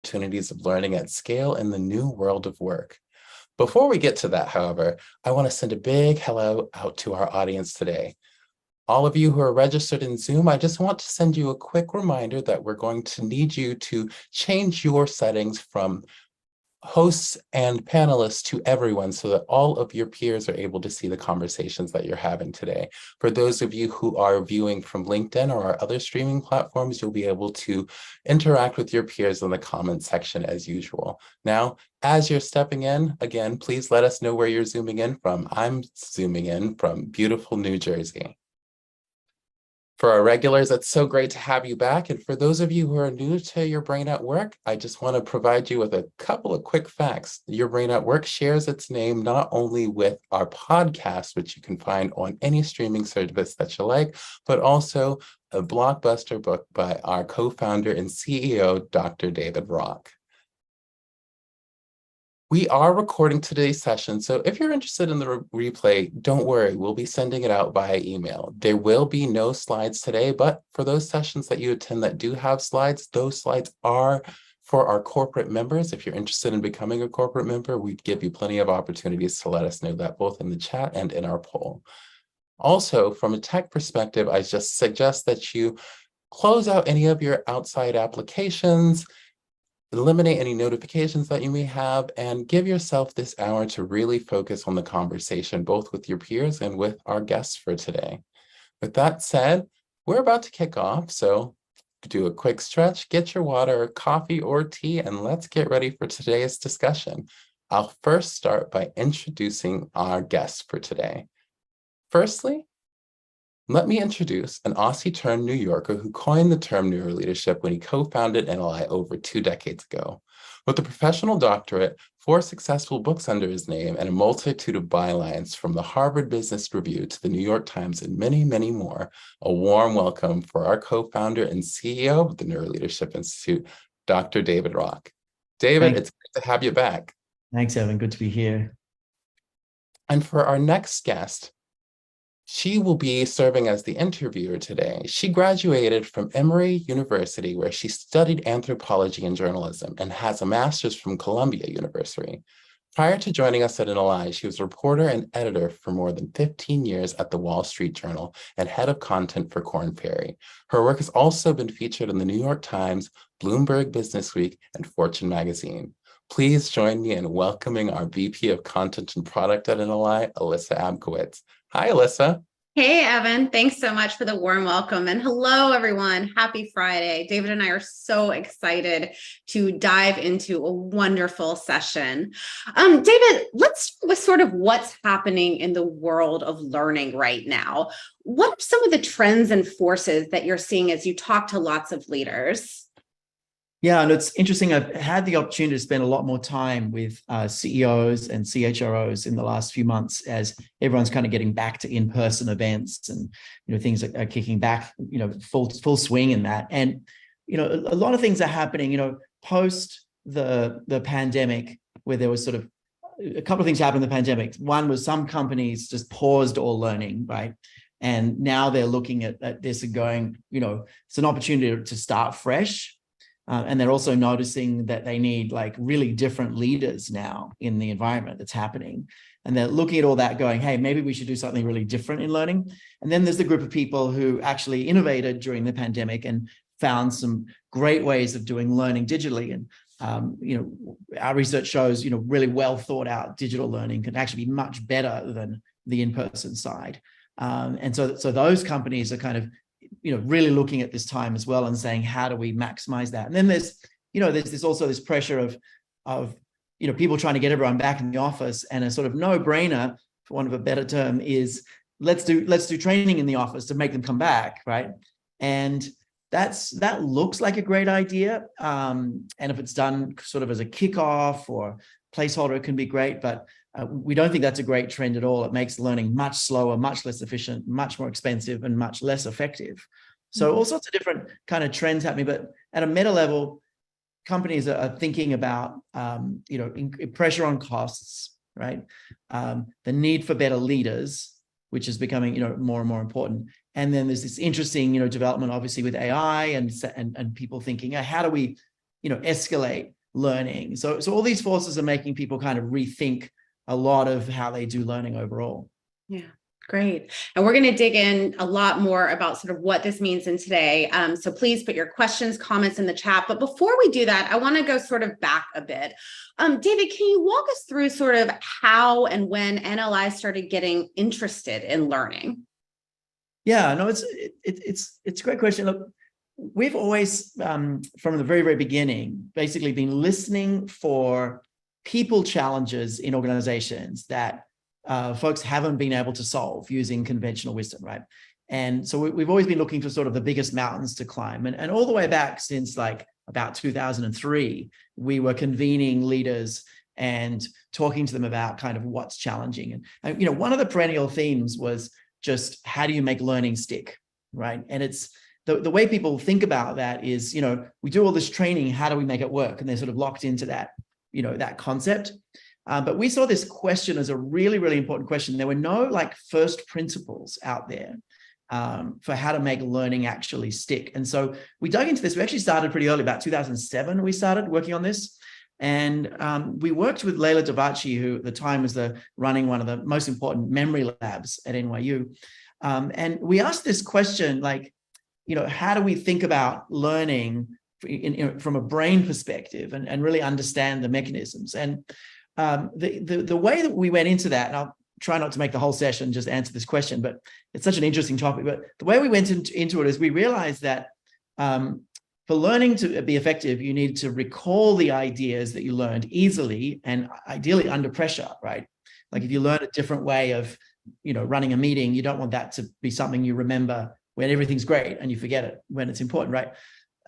opportunities of learning at scale in the new world of work. Before we get to that, however, I want to send a big hello out to our audience today. All of you who are registered in Zoom, I just want to send you a quick reminder that we're going to need you to change your settings from hosts and panelists to everyone so that all of your peers are able to see the conversations that you're having today. For those of you who are viewing from LinkedIn or our other streaming platforms, you'll be able to interact with your peers in the comments section as usual. Now, as you're stepping in, again, please let us know where you're zooming in from. I'm zooming in from beautiful New Jersey. For our regulars, it's so great to have you back. And for those of you who are new to Your Brain at Work, I just want to provide you with a couple of quick facts. Your Brain at Work shares its name not only with our podcast, which you can find on any streaming service that you like, but also a blockbuster book by our co-founder and CEO, Dr. David Rock. We are recording today's session, so if you're interested in the replay, don't worry, we'll be sending it out via email. There will be no slides today, but for those sessions that you attend that do have slides, those slides are for our corporate members. If you're interested in becoming a corporate member, we give you plenty of opportunities to let us know that both in the chat and in our poll. Also, from a tech perspective, I just suggest that you close out any of your outside applications, eliminate any notifications that you may have, and give yourself this hour to really focus on the conversation, both with your peers and with our guests for today. With that said, we're about to kick off, so do a quick stretch, get your water, coffee, or tea, and let's get ready for today's discussion. I'll first start by introducing our guests for today. Firstly, let me introduce an Aussie-turned New Yorker who coined the term neuroleadership when he co-founded NLI over 2 decades ago. With a professional doctorate, 4 successful books under his name, and a multitude of bylines from the Harvard Business Review to the New York Times and many, many more, a warm welcome for our co-founder and CEO of the Neuroleadership Institute, Dr. David Rock. David, it's great to have you back. Thanks, Evan. Good to be here. And for our next guest, she will be serving as the interviewer today. She graduated from Emory University, where she studied anthropology and journalism, and has a master's from Columbia University. Prior to joining us at NLI, she was a reporter and editor for more than 15 years at the Wall Street Journal and head of content for Korn Ferry. Her work has also been featured in the New York Times, Bloomberg Businessweek, and Fortune magazine. Please join me in welcoming our VP of Content and Product at NLI, Alyssa Abkowitz. Hi, Alyssa. Hey, Evan. Thanks so much for the warm welcome. And hello, everyone. Happy Friday. David and I are so excited to dive into a wonderful session. David, let's start with sort of what's happening in the world of learning right now. What are some of the trends and forces that you're seeing as you talk to lots of leaders? Yeah, and it's interesting. I've had the opportunity to spend a lot more time with CEOs and CHROs in the last few months as everyone's kind of getting back to in-person events and things are kicking back, full swing in that. And a lot of things are happening. Post the pandemic, where there was sort of a couple of things happened in the pandemic. One was some companies just paused all learning, right? And now they're looking at this and going, it's an opportunity to start fresh. And they're also noticing that they need really different leaders now in the environment that's happening. And they're looking at all that going, hey, maybe we should do something really different in learning. And then there's the group of people who actually innovated during the pandemic and found some great ways of doing learning digitally. And, our research shows, really well thought out digital learning can actually be much better than the in-person side. And so those companies are kind of really looking at this time as well and saying, how do we maximize that? And then there's also this pressure of people trying to get everyone back in the office, and a sort of no-brainer, for want of a better term, is let's do training in the office to make them come back, right? And that looks like a great idea. And if it's done sort of as a kickoff or placeholder, it can be great, but we don't think that's a great trend at all. It makes learning much slower, much less efficient, much more expensive, and much less effective. So all sorts of different kind of trends happening, but at a meta level, companies are thinking about, pressure on costs, right? The need for better leaders, which is becoming, more and more important. And then there's this interesting, development, obviously, with AI and people thinking, how do we, escalate learning. So all these forces are making people kind of rethink a lot of how they do learning overall. Yeah. Great. And we're going to dig in a lot more about sort of what this means in today. So please put your questions, comments in the chat. But before we do that, I want to go sort of back a bit. David, can you walk us through sort of how and when NLI started getting interested in learning? Yeah, no, it's a great question. Look, we've always, from the very, very beginning, basically been listening for people challenges in organizations that folks haven't been able to solve using conventional wisdom, right? And so we've always been looking for sort of the biggest mountains to climb. And all the way back since like about 2003, we were convening leaders and talking to them about kind of what's challenging. And you know, one of the perennial themes was just how do you make learning stick, right? And it's the way people think about that is, you know, we do all this training, how do we make it work? And they're sort of locked into that, you know, that concept. But we saw this question as a really, really important question. There were no like first principles out there for how to make learning actually stick. And so we dug into this. We actually started pretty early, about 2007, we started working on this. And we worked with Leila Davachi, who at the time was running one of the most important memory labs at NYU. And we asked this question, like, you know, how do we think about learning from a brain perspective and really understand the mechanisms? And the way that we went into that, and I'll try not to make the whole session just answer this question, but it's such an interesting topic. But the way we went into it is we realized that for learning to be effective, you need to recall the ideas that you learned easily and ideally under pressure, right? Like if you learn a different way of, you know, running a meeting, you don't want that to be something you remember when everything's great and you forget it when it's important, right?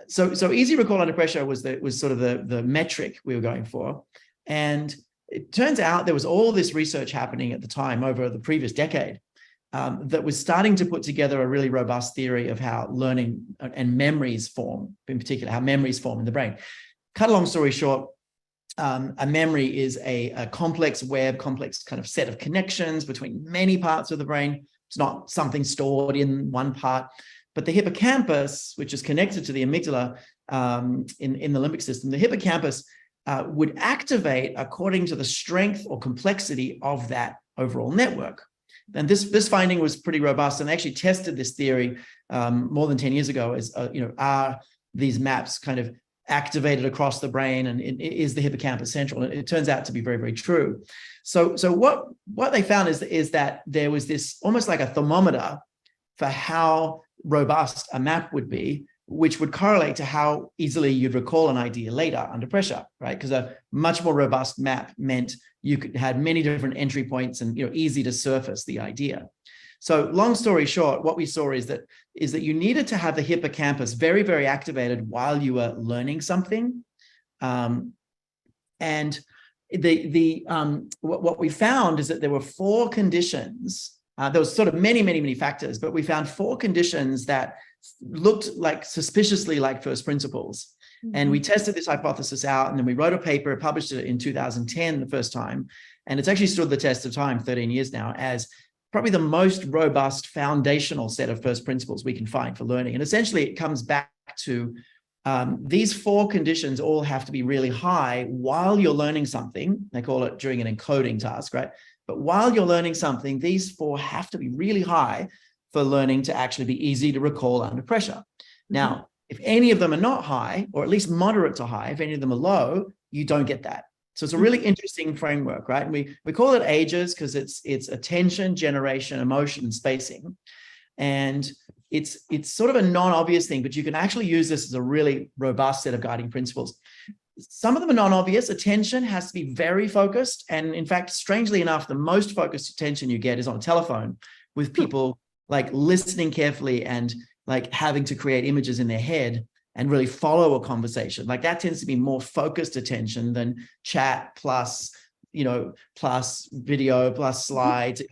So easy recall under pressure was sort of the metric we were going for. And it turns out there was all this research happening at the time over the previous decade that was starting to put together a really robust theory of how learning and memories form, in particular, how memories form in the brain. Cut a long story short, a memory is a complex kind of set of connections between many parts of the brain. It's not something stored in one part, but the hippocampus, which is connected to the amygdala in the limbic system, the hippocampus would activate according to the strength or complexity of that overall network. And this finding was pretty robust, and they actually tested this theory more than 10 years ago as, you know, are these maps kind of activated across the brain, and is the hippocampus central? And it turns out to be very, very true. So what they found is that there was this almost like a thermometer for how robust a map would be, which would correlate to how easily you'd recall an idea later under pressure, right? Because a much more robust map meant you had many different entry points and, you know, easy to surface the idea. So long story short, what we saw is that you needed to have the hippocampus very, very activated while you were learning something. And what we found is that there were 4 conditions. There was sort of many factors, but we found 4 conditions that looked like suspiciously like first principles. Mm-hmm. And we tested this hypothesis out, and then we wrote a paper, published it in 2010 the first time. And it's actually stood the test of time, 13 years now, as probably the most robust foundational set of first principles we can find for learning. And essentially it comes back to these 4 conditions all have to be really high while you're learning something. They call it during an encoding task, right? But while you're learning something, these 4 have to be really high for learning to actually be easy to recall under pressure. Now, if any of them are not high, or at least moderate to high, if any of them are low, you don't get that. So it's a really interesting framework, right? And we call it AGES because it's attention, generation, emotion, and spacing. And it's sort of a non-obvious thing, but you can actually use this as a really robust set of guiding principles. Some of them are non-obvious. Attention has to be very focused. And in fact, strangely enough, the most focused attention you get is on a telephone with people like listening carefully and like having to create images in their head and really follow a conversation. Like that tends to be more focused attention than chat plus, you know, plus video, plus slides.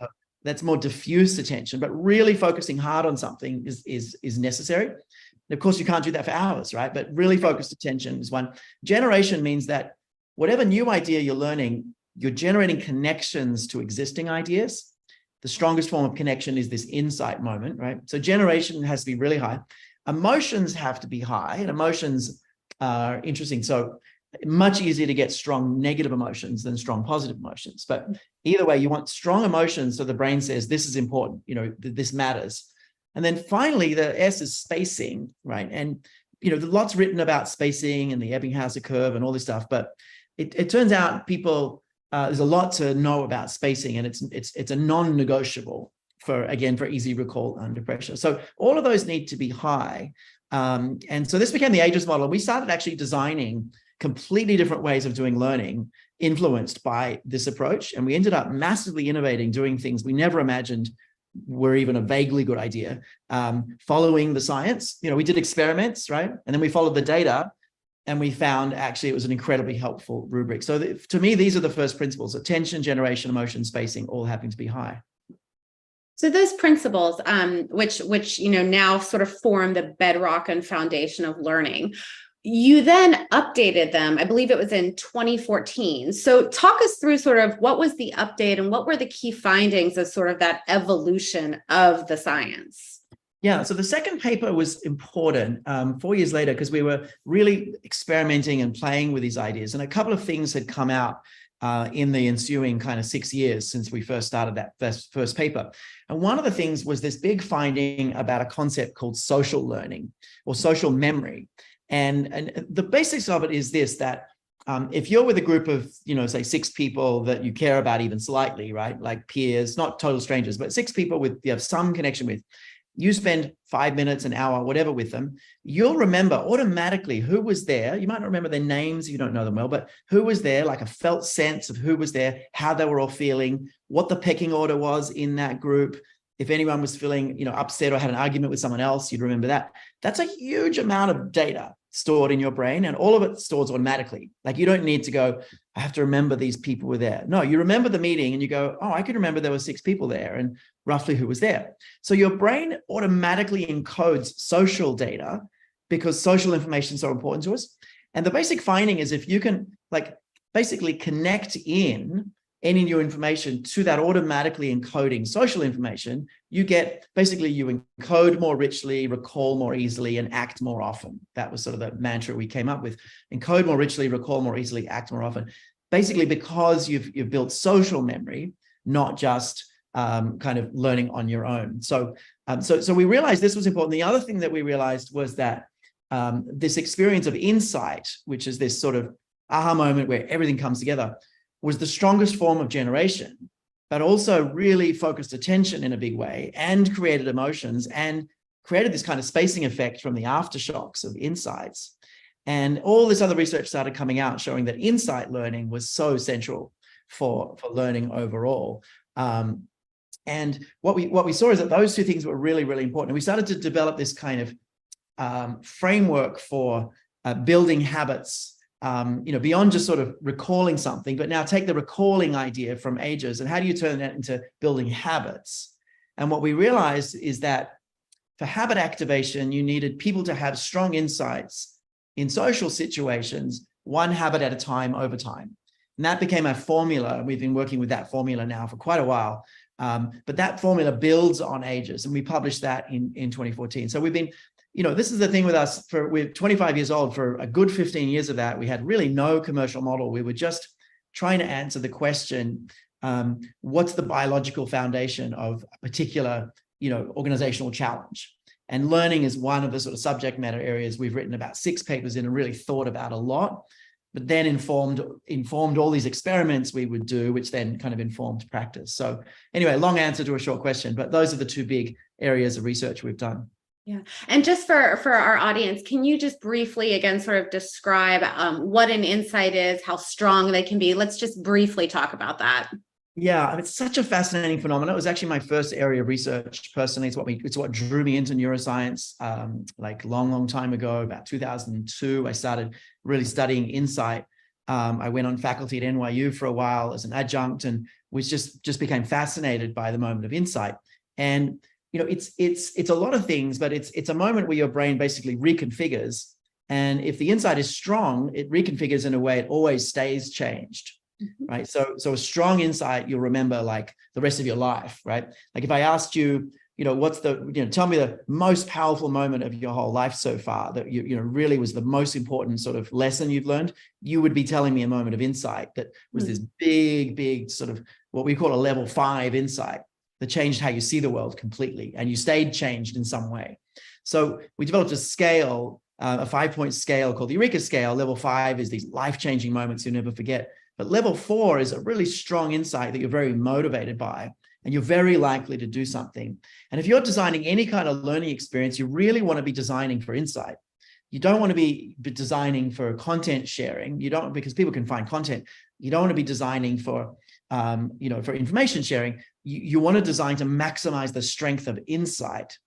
That's more diffuse attention, but really focusing hard on something is necessary. And of course, you can't do that for hours, right? But really focused attention is one. Generation means that whatever new idea you're learning, you're generating connections to existing ideas. The strongest form of connection is this insight moment, right? So generation has to be really high. Emotions have to be high, and emotions are interesting. So much easier to get strong negative emotions than strong positive emotions. But either way, you want strong emotions. So the brain says, this is important, this matters. And then finally, the S is spacing, right? And, there's lots written about spacing and the Ebbinghaus curve and all this stuff, but it turns out people, there's a lot to know about spacing, and it's a non-negotiable for easy recall under pressure. So all of those need to be high. And so this became the AGES model. We started actually designing completely different ways of doing learning influenced by this approach. And we ended up massively innovating, doing things we never imagined were even a vaguely good idea, following the science. We did experiments, right? And then we followed the data, and we found actually it was an incredibly helpful rubric. So to me, these are the first principles: attention, generation, emotion, spacing, all having to be high. So those principles, which now sort of form the bedrock and foundation of learning, you then updated them. I believe it was in 2014. So talk us through sort of what was the update and what were the key findings of sort of that evolution of the science? Yeah, so the second paper was important 4 years later, because we were really experimenting and playing with these ideas. And a couple of things had come out in the ensuing kind of 6 years since we first started that first paper. And one of the things was this big finding about a concept called social learning or social memory. And the basics of it is this, that if you're with a group of, say 6 people that you care about even slightly, right? Like peers, not total strangers, but 6 people you have some connection with. You spend 5 minutes, an hour, whatever with them, you'll remember automatically who was there. You might not remember their names, you don't know them well, but who was there, like a felt sense of who was there, how they were all feeling, what the pecking order was in that group. If anyone was feeling, upset or had an argument with someone else, you'd remember that. That's a huge amount of data stored in your brain, and all of it stores automatically. Like, you don't need to go, I have to remember these people were there. No, you remember the meeting and you go, oh, I can remember there were 6 people there and roughly who was there. So your brain automatically encodes social data because social information is so important to us. And the basic finding is, if you can basically connect in any new information to that automatically encoding social information, you encode more richly, recall more easily, and act more often. That was sort of the mantra we came up with: encode more richly, recall more easily, act more often. Basically, because you've built social memory, not just kind of learning on your own. So we realized this was important. The other thing that we realized was that this experience of insight, which is this sort of aha moment where everything comes together, was the strongest form of generation, but also really focused attention in a big way and created emotions and created this kind of spacing effect from the aftershocks of insights. And all this other research started coming out showing that insight learning was so central for learning overall. And what we saw is that those two things were really, really important. And we started to develop this kind of framework for building habits, beyond just sort of recalling something, but now take the recalling idea from AGES and how do you turn that into building habits? And what we realized is that for habit activation, you needed people to have strong insights in social situations, one habit at a time over time. And that became our formula. We've been working with that formula now for quite a while. But that formula builds on AGES, and we published that in 2014. So we've been, this is the thing with us, we're 25 years old. For a good 15 years of that, we had really no commercial model. We were just trying to answer the question, what's the biological foundation of a particular, organizational challenge? And learning is one of the sort of subject matter areas we've written about 6 papers in and really thought about a lot, but then informed all these experiments we would do, which then kind of informed practice. So anyway, long answer to a short question, but those are the 2 big areas of research we've done. Yeah. And just for our audience, can you just briefly again sort of describe what an insight is, how strong they can be? Let's just briefly talk about that. Yeah, it's such a fascinating phenomenon. It was actually my first area of research personally. It's what drew me into neuroscience. Long time ago, about 2002, I started really studying insight. I went on faculty at NYU for a while as an adjunct and was just became fascinated by the moment of insight. And it's a lot of things, but it's a moment where your brain basically reconfigures. And if the insight is strong, it reconfigures in a way it always stays changed. Right. So a strong insight, you'll remember like the rest of your life, right? Like if I asked you, what's the, tell me the most powerful moment of your whole life so far that really was the most important sort of lesson you've learned, you would be telling me a moment of insight that was this big sort of what we call a level 5 insight that changed how you see the world completely, and you stayed changed in some way. So we developed a scale, a 5-point scale called the Eureka scale. Level 5 is these life-changing moments you'll never forget. But level 4 is a really strong insight that you're very motivated by, and you're very likely to do something. And if you're designing any kind of learning experience, you really want to be designing for insight. You don't want to be designing for content sharing. You don't, because people can find content. You don't want to be designing for, for information sharing. You want to design to maximize the strength of insight,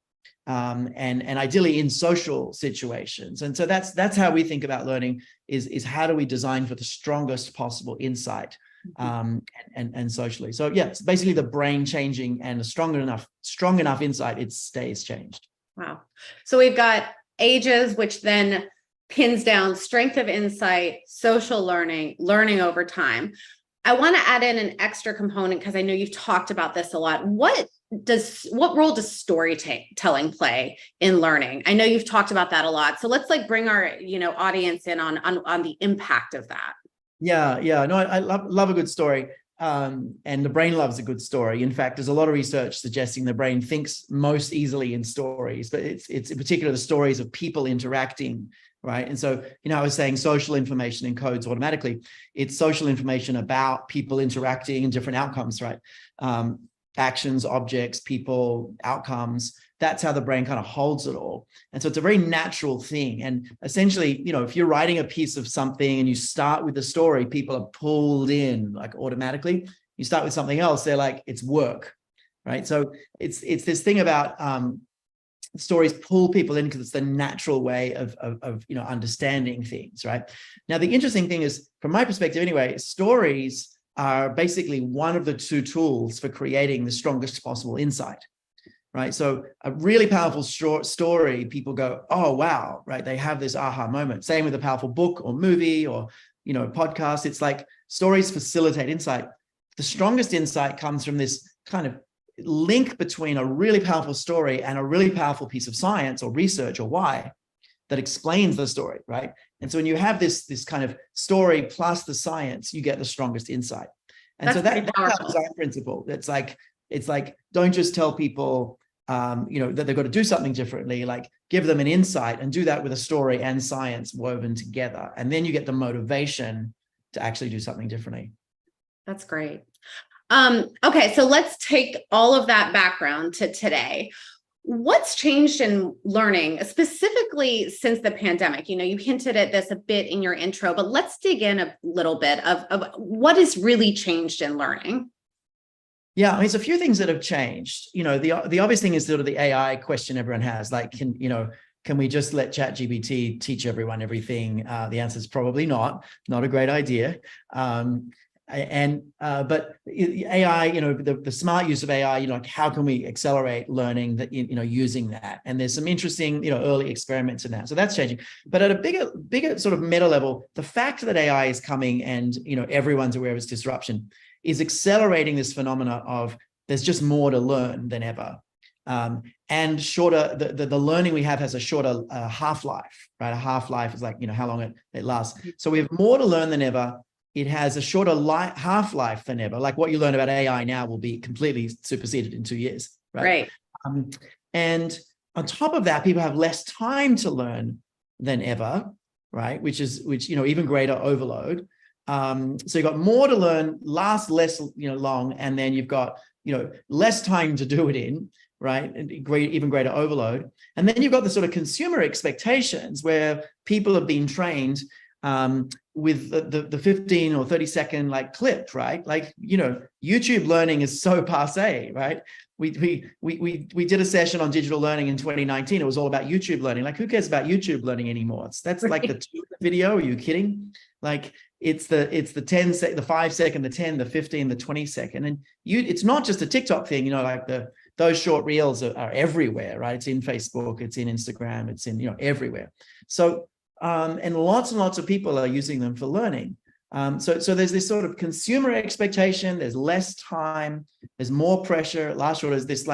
and ideally in social situations. And so that's how we think about learning, is how do we design for the strongest possible insight, and socially. So yeah, it's basically the brain changing, and a strong enough insight, it stays changed. Wow. So we've got ages, which then pins down strength of insight, social learning over time. I want to add in an extra component because I know you've talked about this a lot. What role does storytelling play in learning? I know you've talked about that a lot. So let's bring our audience in on the impact of that. Yeah. No, I love a good story. And the brain loves a good story. In fact, there's a lot of research suggesting the brain thinks most easily in stories, but it's in particular the stories of people interacting, right? And so, I was saying social information encodes automatically. It's social information about people interacting and different outcomes, right? Actions, objects, people, outcomes. That's how the brain kind of holds it all. And so it's a very natural thing. And essentially, if you're writing a piece of something and you start with the story, people are pulled in automatically. You start with something else, they're like, it's work, right? So it's this thing about stories pull people in because it's the natural way of understanding things, right? Now, the interesting thing is, from my perspective anyway, stories are basically one of the 2 tools for creating the strongest possible insight, right? So a really powerful short story, people go, oh, wow, right? They have this aha moment. Same with a powerful book or movie or, podcast. It's like stories facilitate insight. The strongest insight comes from this kind of link between a really powerful story and a really powerful piece of science or research or why that explains the story, right? And so when you have this kind of story plus the science, you get the strongest insight. And that's that's our design principle. It's like don't just tell people that they've got to do something differently. Give them an insight and do that with a story and science woven together, and then you get the motivation to actually do something differently. That's great. Okay, so let's take all of that background to today. What's changed in learning, specifically since the pandemic? You hinted at this a bit in your intro, but let's dig in a little bit of what has really changed in learning. Yeah, it's a few things that have changed. The obvious thing is sort of the AI question everyone has, can we just let ChatGPT teach everyone everything? The answer is probably not a great idea. But AI, the smart use of AI, how can we accelerate learning that, using that? And there's some interesting, early experiments in that. So that's changing. But at a bigger sort of meta level, the fact that AI is coming and, everyone's aware of its disruption is accelerating this phenomena of there's just more to learn than ever. And shorter, the learning we have has a shorter half-life, right? A half-life is how long it lasts. So we have more to learn than ever. It has a shorter half-life than ever. What you learn about AI now will be completely superseded in 2 years, right? And on top of that, people have less time to learn than ever, right? Which even greater overload. So you've got more to learn, lasts less, long, and then you've got, less time to do it in, right? And even greater overload. And then you've got the sort of consumer expectations where people have been trained with the 15 or 30 second clip, right? YouTube learning is so passé, right? We did a session on digital learning in 2019. It was all about YouTube learning. Who cares about YouTube learning anymore? That's the 2 video. Are you kidding? It's the 10 second, the 5 second, the 10, the 15, the 20 second. And it's not just a TikTok thing, those short reels are everywhere, right? It's in Facebook, it's in Instagram, it's in, everywhere. So, and lots of people are using them for learning. So there's this sort of consumer expectation, there's less time, there's more pressure, last short is this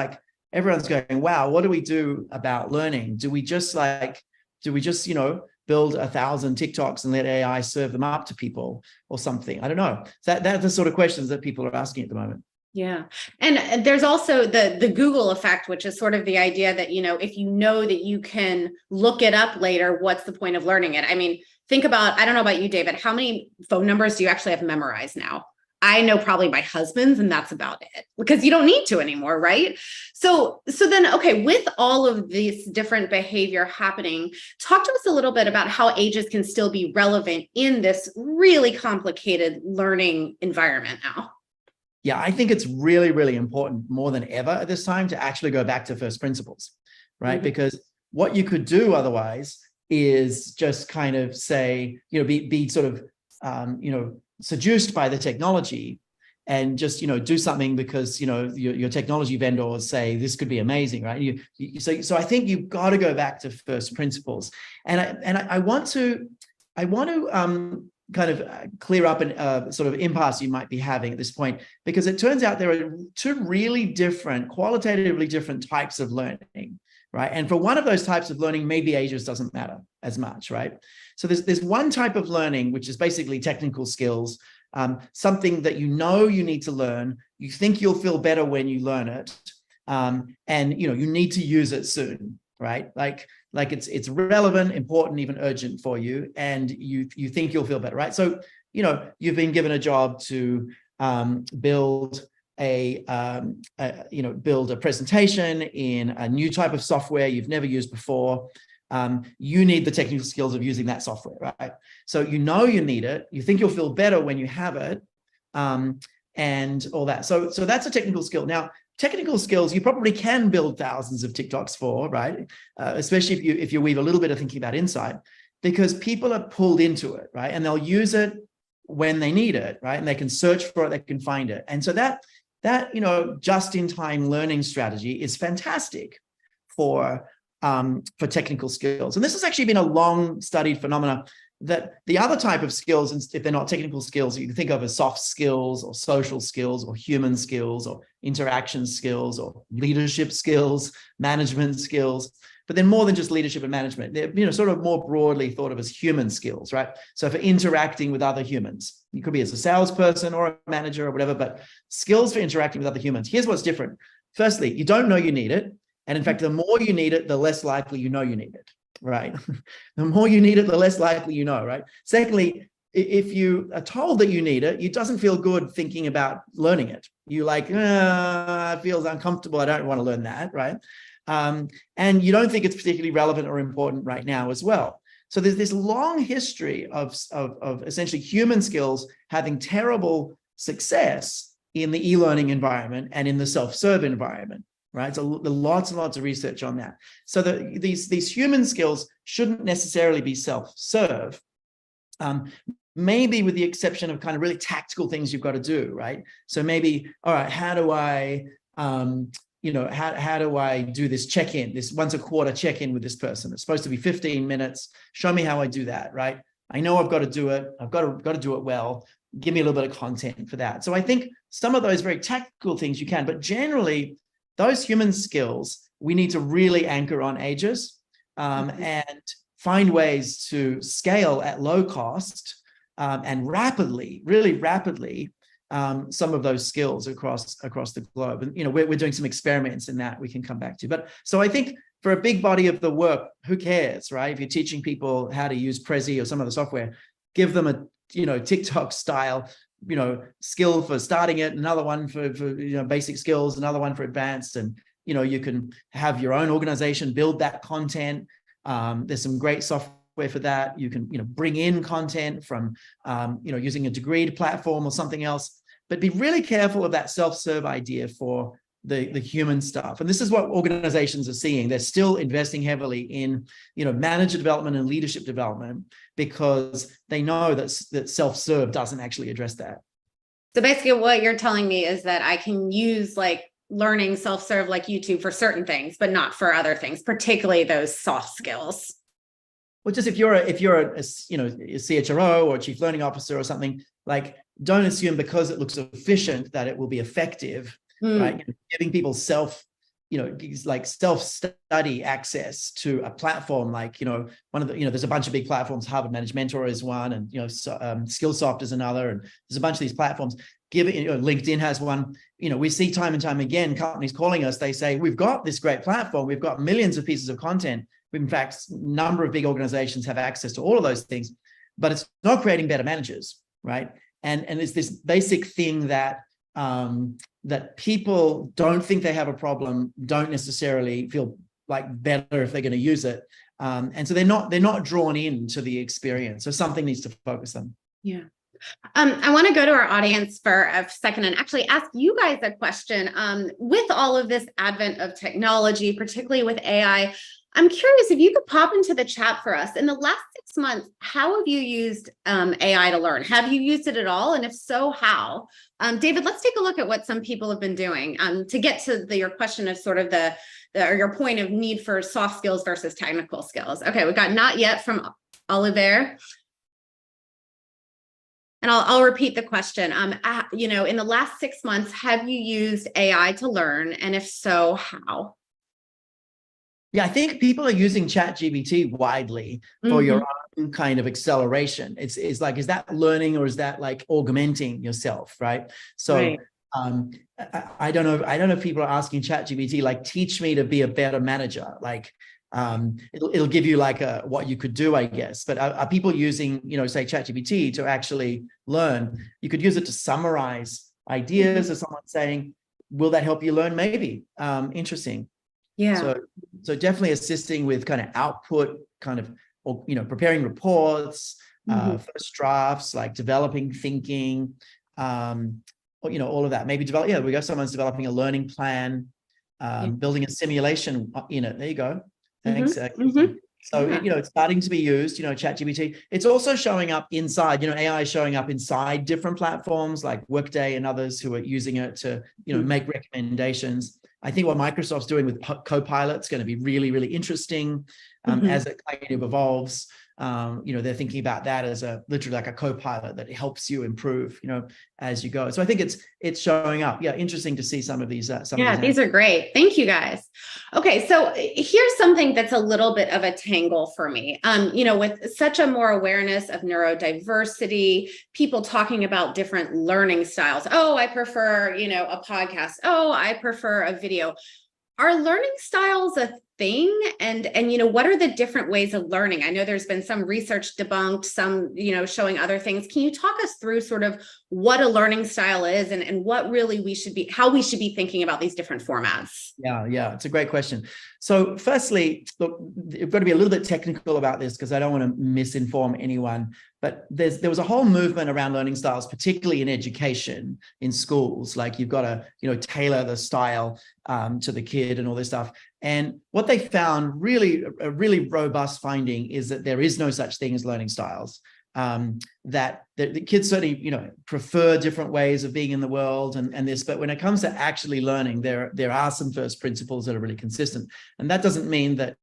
everyone's going, wow, what do we do about learning? Do we just build 1,000 TikToks and let AI serve them up to people or something? I don't know. That's the sort of questions that people are asking at the moment. Yeah. And there's also the Google effect, which is sort of the idea that, if you know that you can look it up later, what's the point of learning it? I mean, think about, I don't know about you, David, how many phone numbers do you actually have memorized now? I know probably my husband's, and that's about it, because you don't need to anymore, right? So then, okay, with all of this different behavior happening, talk to us a little bit about how ages can still be relevant in this really complicated learning environment now. Yeah, I think it's really, really important more than ever at this time to actually go back to first principles, right? Mm-hmm. Because what you could do otherwise is just kind of say, be sort of, seduced by the technology and just, do something because, your technology vendors say this could be amazing, right? So I think you've got to go back to first principles. And I want to kind of clear up an sort of impasse you might be having at this point, because it turns out there are two really different, qualitatively different types of learning, right? And for one of those types of learning, maybe ages doesn't matter as much, right? So there's one type of learning, which is basically technical skills, something that you need to learn, you think you'll feel better when you learn it, and you need to use it soon, right? Like it's relevant, important, even urgent for you, and you think you'll feel better, right? So you've been given a job to build a presentation in a new type of software you've never used before. You need the technical skills of using that software, right? So you need it, you think you'll feel better when you have it, and all that. So that's a technical skill. Now, technical skills you probably can build thousands of TikToks for, right? Especially if you weave a little bit of thinking about insight, because people are pulled into it, right? And they'll use it when they need it, right? And they can search for it, they can find it. And so that just-in-time learning strategy is fantastic for technical skills. And this has actually been a long-studied phenomenon, that the other type of skills, if they're not technical skills, you can think of as soft skills or social skills or human skills or interaction skills or leadership skills, management skills. But they're more than just leadership and management. They're sort of more broadly thought of as human skills, right? So for interacting with other humans, you could be as a salesperson or a manager or whatever, but skills for interacting with other humans. Here's what's different. Firstly, you don't know you need it. And in fact, the more you need it, the less likely you know you need it, right? The more you need it, the less likely you know, right? Secondly, if you are told that you need it, it doesn't feel good thinking about learning it. You like, it feels uncomfortable. I don't want to learn that, right? And you don't think it's particularly relevant or important right now as well. So there's this long history of essentially human skills having terrible success in the e-learning environment and in the self-serve environment, right? So lots and lots of research on that. So these human skills shouldn't necessarily be self-serve, maybe with the exception of kind of really tactical things you've got to do, right? So maybe, all right, how do I do this check-in, this once a quarter check-in with this person? It's supposed to be 15 minutes. Show me how I do that, right? I know I've got to do it. I've got to do it well. Give me a little bit of content for that. So I think some of those very tactical things you can, but generally those human skills, we need to really anchor on ages and find ways to scale at low cost and rapidly, really rapidly, some of those skills across the globe. And we're doing some experiments in that we can come back to. But so I think for a big body of the work, who cares, right? If you're teaching people how to use Prezi or some other software, give them a TikTok style skill for starting it, another one for basic skills, another one for advanced, and you can have your own organization build that content. There's some great software for that. You can bring in content from using a degreed platform or something else, but be really careful of that self-serve idea for the human stuff. And this is what organizations are seeing. They're still investing heavily in manager development and leadership development, because they know that self-serve doesn't actually address that. So basically what you're telling me is that I can use like learning self-serve like YouTube for certain things, but not for other things, particularly those soft skills. Well, just if you're a CHRO or a chief learning officer or something, like don't assume because it looks efficient that it will be effective, right? Giving people like self-study access to a platform like, one of the, there's a bunch of big platforms. Harvard Managed Mentor is one, and, Skillsoft is another. And there's a bunch of these platforms. LinkedIn has one. We see time and time again, companies calling us, they say, we've got this great platform. We've got millions of pieces of content. In fact, a number of big organizations have access to all of those things, but it's not creating better managers, right? And it's this basic thing that that people don't think they have a problem, don't necessarily feel like better if they're going to use it. And so they're not drawn into the experience. So something needs to focus them. Yeah. I want to go to our audience for a second and actually ask you guys a question. With all of this advent of technology, particularly with AI, I'm curious if you could pop into the chat for us. In the last 6 months, how have you used AI to learn? Have you used it at all? And if so, how? David, let's take a look at what some people have been doing to get to your question of sort of or your point of need for soft skills versus technical skills. Okay, we got not yet from Oliver. And I'll repeat the question. In the last 6 months, have you used AI to learn? And if so, how? Yeah, I think people are using ChatGPT widely for your own kind of acceleration. It's like, is that learning or is that like augmenting yourself, right? So right. I don't know if people are asking ChatGPT, like, teach me to be a better manager. Like, it'll give you like what you could do, I guess. But are people using, say ChatGPT to actually learn? You could use it to summarize ideas, or someone saying, will that help you learn? Maybe. Interesting. Yeah. So definitely assisting with kind of output, kind of, or, preparing reports, first drafts, like developing thinking, all of that. Maybe someone's developing a learning plan, building a simulation in it. There you go. Thanks. So, it's starting to be used, ChatGPT. It's also showing up inside, AI is showing up inside different platforms like Workday and others who are using it to, make recommendations. I think what Microsoft's doing with Copilot is going to be really, really interesting as it kind of evolves. They're thinking about that as literally like a co-pilot that helps you improve, as you go. So I think it's showing up. Yeah, interesting to see some of these. These are great. Thank you, guys. Okay, so here's something that's a little bit of a tangle for me. With such a more awareness of neurodiversity, people talking about different learning styles. Oh, I prefer, a podcast. Oh, I prefer a video. Are learning styles a thing? And what are the different ways of learning? I know there's been some research debunked, some, showing other things. Can you talk us through sort of what a learning style is and what really how we should be thinking about these different formats? Yeah, it's a great question. So firstly, look, you've got to be a little bit technical about this because I don't want to misinform anyone, but there was a whole movement around learning styles, particularly in education, in schools. Like, you've got to, tailor the style to the kid and all this stuff. And what they found, a really robust finding, is that there is no such thing as learning styles. That the kids certainly, prefer different ways of being in the world and this, but when it comes to actually learning, there are some first principles that are really consistent. And that doesn't mean that,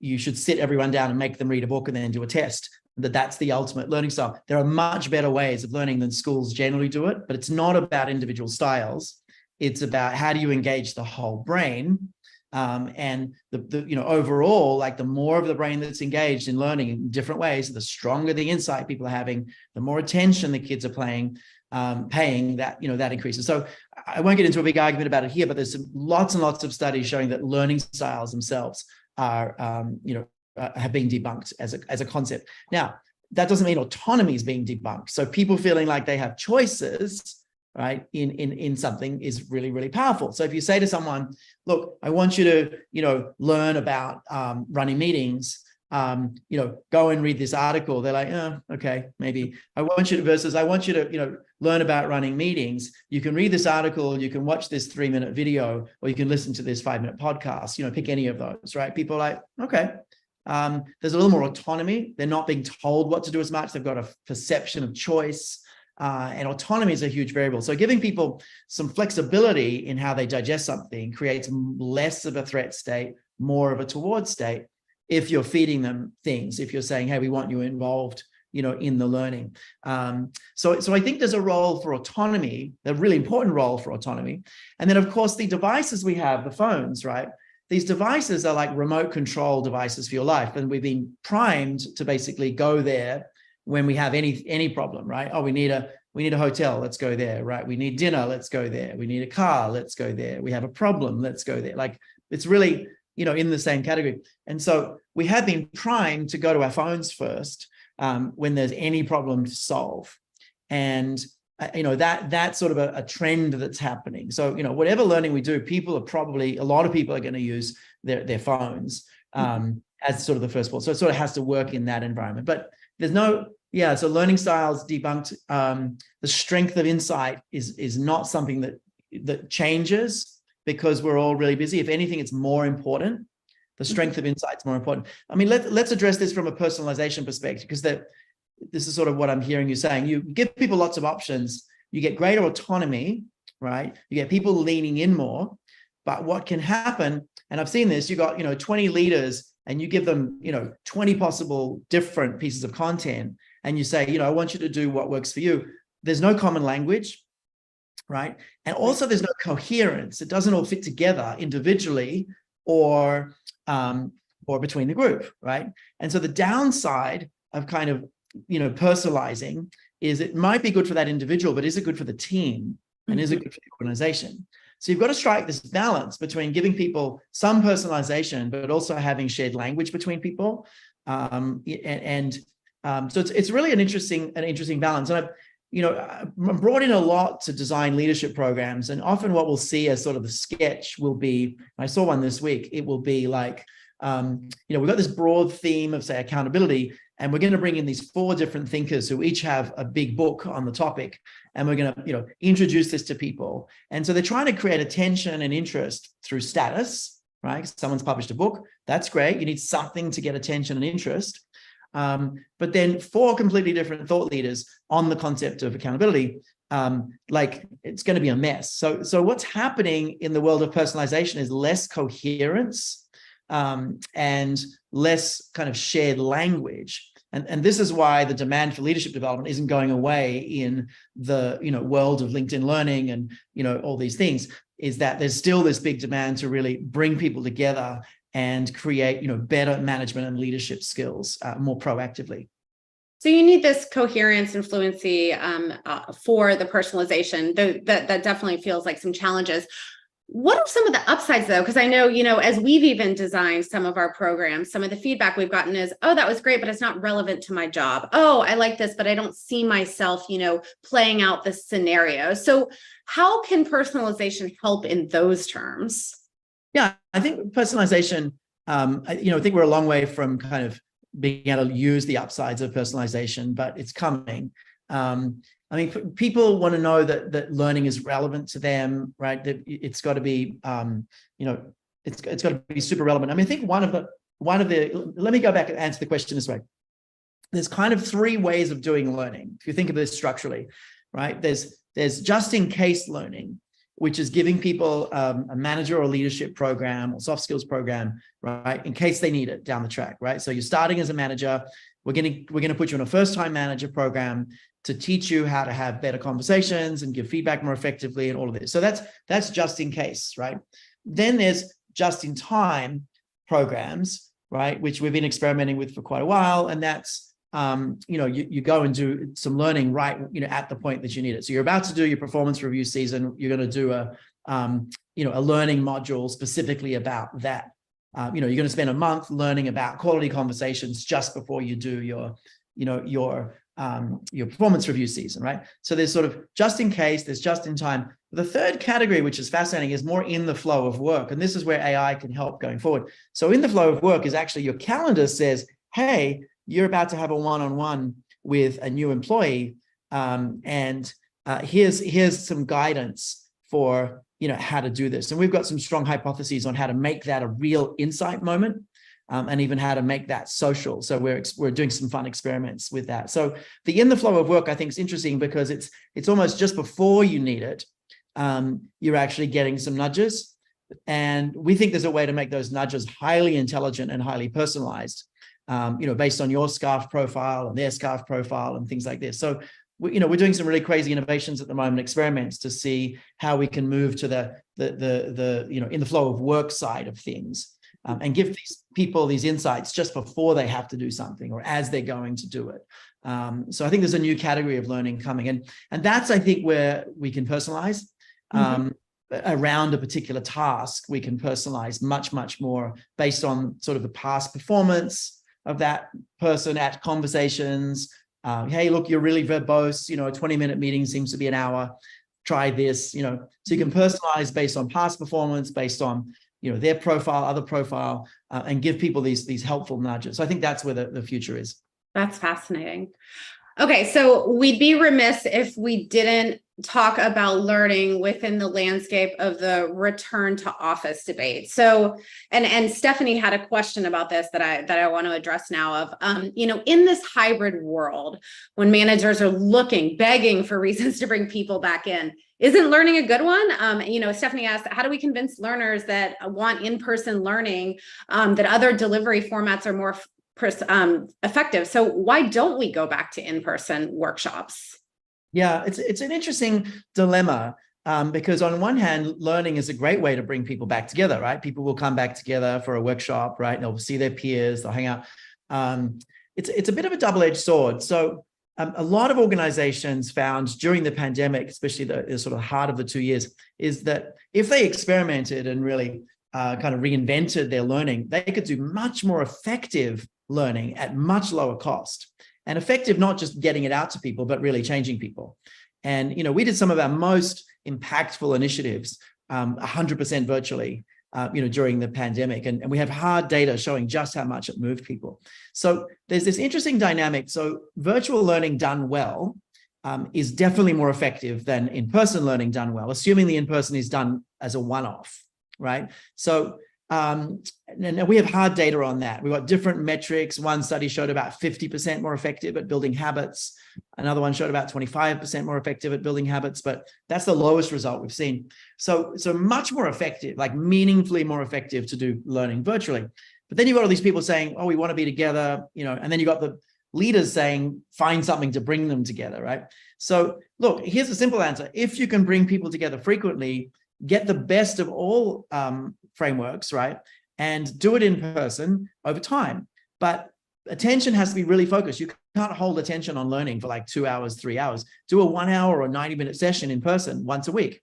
you should sit everyone down and make them read a book and then do a test, that's the ultimate learning style. There are much better ways of learning than schools generally do it, but it's not about individual styles. It's about how do you engage the whole brain. And overall, like, the more of the brain that's engaged in learning in different ways, the stronger the insight people are having, the more attention the kids are paying, that increases. So I won't get into a big argument about it here, but there's lots and lots of studies showing that learning styles themselves are, have been debunked as a concept. Now, that doesn't mean autonomy is being debunked. So people feeling like they have choices, right, in something is really, really powerful. So if you say to someone, look, I want you to, learn about running meetings, go and read this article. They're like, oh, okay, maybe. I want you to, learn about running meetings. You can read this article, you can watch this 3-minute video, or you can listen to this 5-minute podcast, pick any of those, right? People are like, okay. There's a little more autonomy. They're not being told what to do as much. They've got a perception of choice. And autonomy is a huge variable. So giving people some flexibility in how they digest something creates less of a threat state, more of a toward state, if you're feeding them things. If you're saying, hey, we want you involved, in the learning. So I think there's a role for autonomy, a really important role for autonomy. And then, of course, the devices we have, the phones, right? These devices are like remote control devices for your life. And we've been primed to basically go there when we have any problem, right? Oh, we need a hotel, let's go there, right? We need dinner, let's go there. We need a car, let's go there. We have a problem, let's go there. Like, it's really, in the same category. And so we have been primed to go to our phones first when there's any problem to solve. And, that's sort of a trend that's happening. So, whatever learning we do, a lot of people are going to use their phones as sort of the first wall. So it sort of has to work in that environment. But there's so learning styles debunked. The strength of insight is not something that changes because we're all really busy. If anything, it's more important. The strength of insight is more important. I mean, let's address this from a personalization perspective, because this is sort of what I'm hearing you saying. You give people lots of options, you get greater autonomy, right? You get people leaning in more. But what can happen, and I've seen this, you got 20 leaders and you give them 20 possible different pieces of content, and you say, I want you to do what works for you. There's no common language, right? And also there's no coherence. It doesn't all fit together individually or between the group, right? And so the downside of kind of personalizing is it might be good for that individual, but is it good for the team? And is it good for the organization? So you've got to strike this balance between giving people some personalization, but also having shared language between people. So it's really an interesting balance. And I'm brought in a lot to design leadership programs, and often what we'll see as sort of the sketch will be, I saw one this week, it will be like, we've got this broad theme of, say, accountability, and we're going to bring in these 4 different thinkers who each have a big book on the topic, and we're going to, introduce this to people. And so they're trying to create attention and interest through status, right? Someone's published a book, that's great. You need something to get attention and interest. But then 4 completely different thought leaders on the concept of accountability, it's going to be a mess. So what's happening in the world of personalization is less coherence and less kind of shared language. And this is why the demand for leadership development isn't going away in the world of LinkedIn Learning and all these things, is that there's still this big demand to really bring people together and create better management and leadership skills more proactively. So you need this coherence and fluency for the personalization. That definitely feels like some challenges. What are some of the upsides, though? Because I know, as we've even designed some of our programs, some of the feedback we've gotten is, oh, that was great, but it's not relevant to my job. Oh, I like this, but I don't see myself, playing out this scenario. So how can personalization help in those terms? Yeah, I think personalization, I think we're a long way from kind of being able to use the upsides of personalization, but it's coming. I mean, people want to know that learning is relevant to them, right? That it's got to be, it's got to be super relevant. I mean, I think one of the, let me go back and answer the question this way. There's kind of 3 ways of doing learning. If you think of this structurally, right? There's just in case learning, which is giving people a manager or leadership program or soft skills program, right? In case they need it down the track, right? So you're starting as a manager. We're going to put you in a first-time manager program to teach you how to have better conversations and give feedback more effectively and all of this. So that's just in case, right? Then there's just in time programs, right? Which we've been experimenting with for quite a while. And that's, you go and do some learning right, at the point that you need it. So you're about to do your performance review season. You're going to do a learning module specifically about that. You're going to spend a month learning about quality conversations just before you do your performance review season, right? So there's sort of just in case, there's just in time. The third category, which is fascinating, is more in the flow of work. And this is where AI can help going forward. So in the flow of work is actually your calendar says, hey, you're about to have a one-on-one with a new employee. Here's some guidance for, how to do this. And we've got some strong hypotheses on how to make that a real insight moment. And even how to make that social. So we're doing some fun experiments with that. So the in the flow of work, I think, is interesting because it's almost just before you need it, you're actually getting some nudges. And we think there's a way to make those nudges highly intelligent and highly personalized. based on your scarf profile and their scarf profile and things like this. So, we're doing some really crazy innovations at the moment, experiments to see how we can move to the in the flow of work side of things, and give these people these insights just before they have to do something or as they're going to do it. So I think there's a new category of learning coming, and that's, I think, where we can personalize. Around a particular task, we can personalize much more based on sort of the past performance of that person at conversations. Hey, look, you're really verbose, a 20-minute meeting seems to be an hour, try this, so you can personalize based on past performance, based on, their profile, other profile, and give people these helpful nudges. So I think that's where the future is. That's fascinating. Okay, so we'd be remiss if we didn't talk about learning within the landscape of the return to office debate. So, and Stephanie had a question about this that I want to address now of, in this hybrid world, when managers are begging for reasons to bring people back in, isn't learning a good one? Stephanie asked, how do we convince learners that want in-person learning, that other delivery formats are more effective? So why don't we go back to in-person workshops? Yeah, it's an interesting dilemma, because on one hand, learning is a great way to bring people back together, right? People will come back together for a workshop, right? They'll see their peers, they'll hang out. It's a bit of a double-edged sword. So a lot of organizations found during the pandemic, especially the sort of heart of the 2 years, is that if they experimented and really kind of reinvented their learning, they could do much more effective learning at much lower cost. And effective, not just getting it out to people, but really changing people. And, we did some of our most impactful initiatives 100% virtually, during the pandemic. And we have hard data showing just how much it moved people. So there's this interesting dynamic. So virtual learning done well is definitely more effective than in-person learning done well, assuming the in-person is done as a one-off, right? So and we have hard data on that. We've got different metrics. One study showed about 50% more effective at building habits. Another one showed about 25% more effective at building habits, but that's the lowest result we've seen. So much more effective, like meaningfully more effective to do learning virtually. But then you've got all these people saying, oh, we want to be together, and then you've got the leaders saying, find something to bring them together, right? So look, here's a simple answer. If you can bring people together frequently, get the best of all frameworks, right? And do it in person over time. But attention has to be really focused. You can't hold attention on learning for like 2 hours, 3 hours. Do a 1 hour or 90-minute session in person once a week,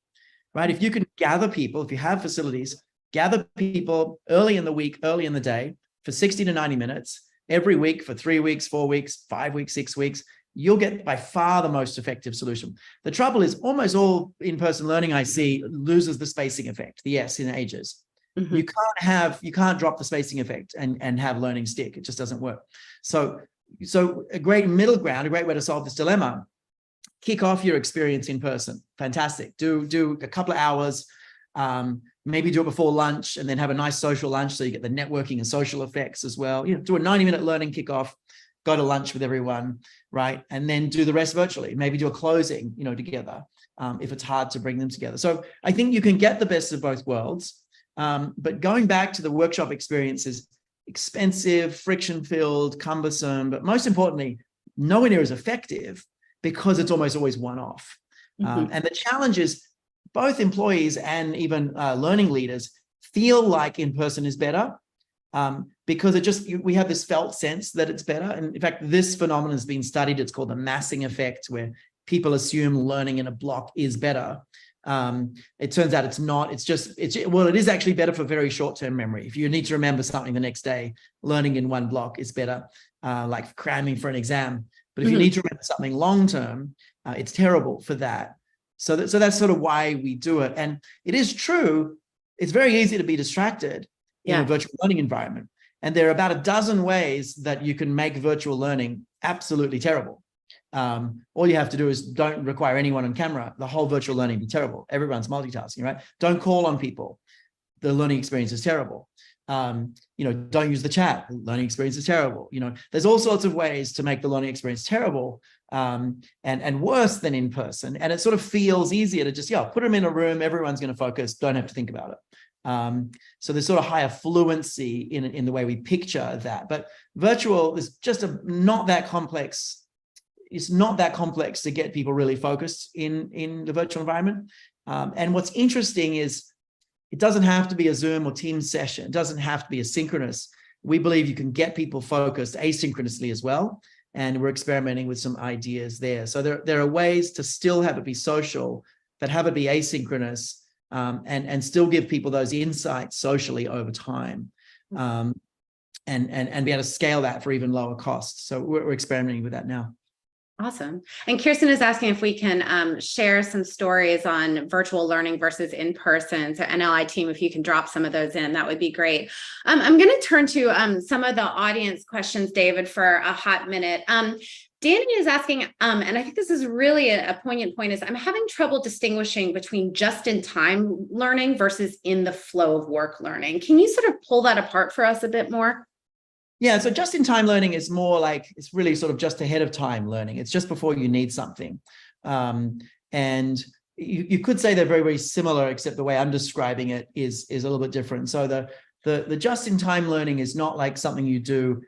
right? If you can gather people, if you have facilities, gather people early in the week, early in the day for 60 to 90 minutes, every week for 3 weeks, 4 weeks, 5 weeks, 6 weeks, you'll get by far the most effective solution. The trouble is almost all in-person learning I see loses the spacing effect, the S in ages. Mm-hmm. You can't drop the spacing effect and have learning stick. It just doesn't work. So a great middle ground, a great way to solve this dilemma, kick off your experience in person. Fantastic. Do a couple of hours, maybe do it before lunch and then have a nice social lunch so you get the networking and social effects as well. Do a 90-minute learning kickoff, go to lunch with everyone, right? And then do the rest virtually. Maybe do a closing, together, if it's hard to bring them together. So I think you can get the best of both worlds. But going back to the workshop experience is expensive, friction-filled, cumbersome, but most importantly, nowhere near as effective because it's almost always one-off. Mm-hmm. And the challenge is both employees and even learning leaders feel like in-person is better, because we have this felt sense that it's better. And in fact, this phenomenon has been studied. It's called the massing effect, where people assume learning in a block is better. It turns out it's not. It is actually better for very short-term memory. If you need to remember something the next day, learning in one block is better, like cramming for an exam. But if you need to remember something long-term, it's terrible for that. So that's sort of why we do it. And it is true, it's very easy to be distracted in a virtual learning environment. And there are about a dozen ways that you can make virtual learning absolutely terrible. All you have to do is don't require anyone on camera. The whole virtual learning be terrible. Everyone's multitasking, right? Don't call on people. The learning experience is terrible. Don't use the chat. The learning experience is terrible. There's all sorts of ways to make the learning experience terrible, and worse than in person. And it sort of feels easier to just, put them in a room. Everyone's going to focus. Don't have to think about it. So there's sort of higher fluency in the way we picture that. But virtual is just not that complex. It's not that complex to get people really focused in the virtual environment. And what's interesting is it doesn't have to be a Zoom or Teams session. It doesn't have to be asynchronous. We believe you can get people focused asynchronously as well. And we're experimenting with some ideas there. So there are ways to still have it be social, but have it be asynchronous, and still give people those insights socially over time, and be able to scale that for even lower costs. So we're experimenting with that now. Awesome. And Kirsten is asking if we can share some stories on virtual learning versus in person. So NLI team, if you can drop some of those in, that would be great. I'm going to turn to some of the audience questions, David, for a hot minute. Danny is asking, and I think this is really a poignant point, is I'm having trouble distinguishing between just-in-time learning versus in the flow of work learning. Can you sort of pull that apart for us a bit more? Yeah, so just-in-time learning is more like, it's really sort of just ahead of time learning. It's just before you need something. And you could say they're very, very similar, except the way I'm describing it is a little bit different. So the just-in-time learning is not like something you do,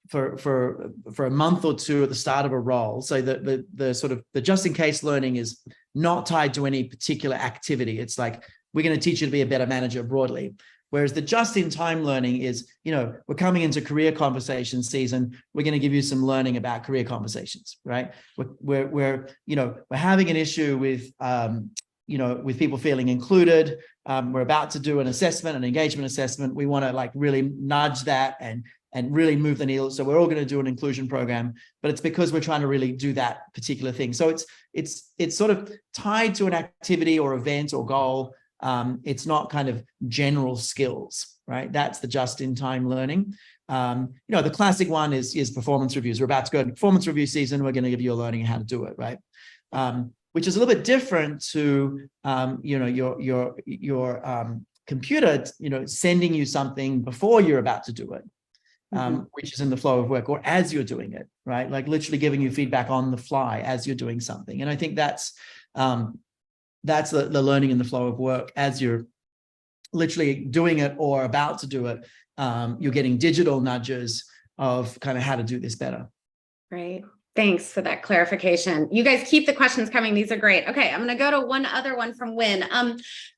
for a month or two at the start of a role. So the sort of the just-in-case learning is not tied to any particular activity. It's like, we're going to teach you to be a better manager broadly. Whereas the just-in-time learning is, we're coming into career conversation season. We're going to give you some learning about career conversations, right? We're having an issue with, with people feeling included. We're about to do an assessment, an engagement assessment. We want to like really nudge that and really move the needle. So we're all going to do an inclusion program, but it's because we're trying to really do that particular thing. So it's sort of tied to an activity or event or goal. It's not kind of general skills, right? That's the just-in-time learning. The classic one is performance reviews. We're about to go into performance review season. We're going to give you a learning how to do it, right? Which is a little bit different to, your computer, sending you something before you're about to do it, which is in the flow of work, or as you're doing it, right? Like literally giving you feedback on the fly as you're doing something. And I think that's the learning in the flow of work. As you're literally doing it or about to do it, you're getting digital nudges of kind of how to do this better. Great. Thanks for that clarification. You guys keep the questions coming. These are great. Okay, I'm going to go to one other one from Win.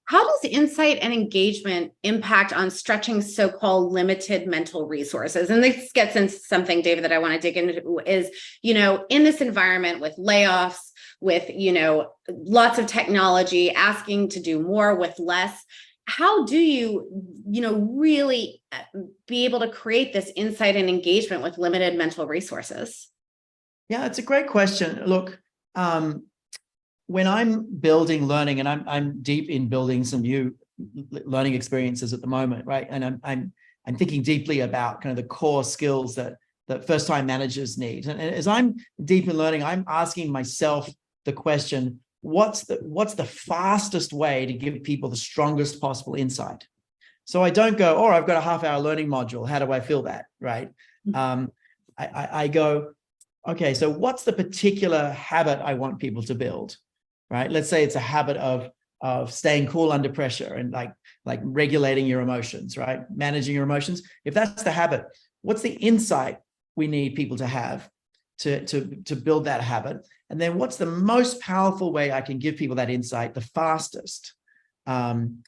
How does insight and engagement impact on stretching so-called limited mental resources? And this gets into something, David, that I want to dig into is, in this environment with layoffs, with, lots of technology, asking to do more with less, how do you, really be able to create this insight and engagement with limited mental resources? Yeah, it's a great question. Look, when I'm building learning, and I'm deep in building some new learning experiences at the moment, right? And I'm thinking deeply about kind of the core skills that first-time managers need. And as I'm deep in learning, I'm asking myself the question, what's the fastest way to give people the strongest possible insight? So I don't go, oh, I've got a half-hour learning module. How do I fill that, right? I go, okay, so what's the particular habit I want people to build, right? Let's say it's a habit of staying cool under pressure and like regulating your emotions, right? Managing your emotions. If that's the habit, what's the insight we need people to have to build that habit? And then what's the most powerful way I can give people that insight the fastest? And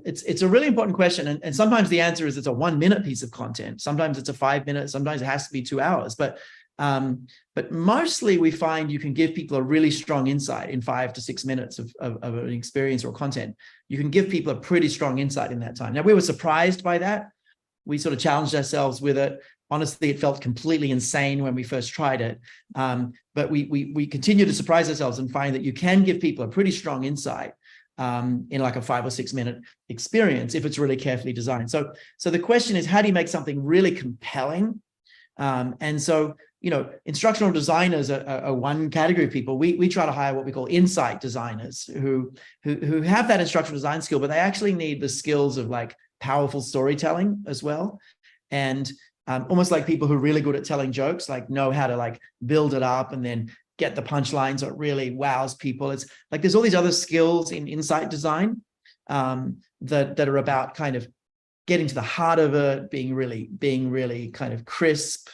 it's a really important question. And sometimes the answer is it's a 1-minute piece of content. Sometimes it's a 5-minute, sometimes it has to be 2 hours. But mostly we find you can give people a really strong insight in 5 to 6 minutes of an experience or content. You can give people a pretty strong insight in that time. Now, we were surprised by that. We sort of challenged ourselves with it. Honestly, it felt completely insane when we first tried it. But we continue to surprise ourselves and find that you can give people a pretty strong insight in like a 5 or 6 minute experience if it's really carefully designed. So the question is, how do you make something really compelling? And so, instructional designers are one category of people. We try to hire what we call insight designers who have that instructional design skill, but they actually need the skills of like powerful storytelling as well. And almost like people who are really good at telling jokes, like know how to like build it up and then get the punchlines so it really wows people. It's like there's all these other skills in insight design that are about kind of getting to the heart of it, being really kind of crisp.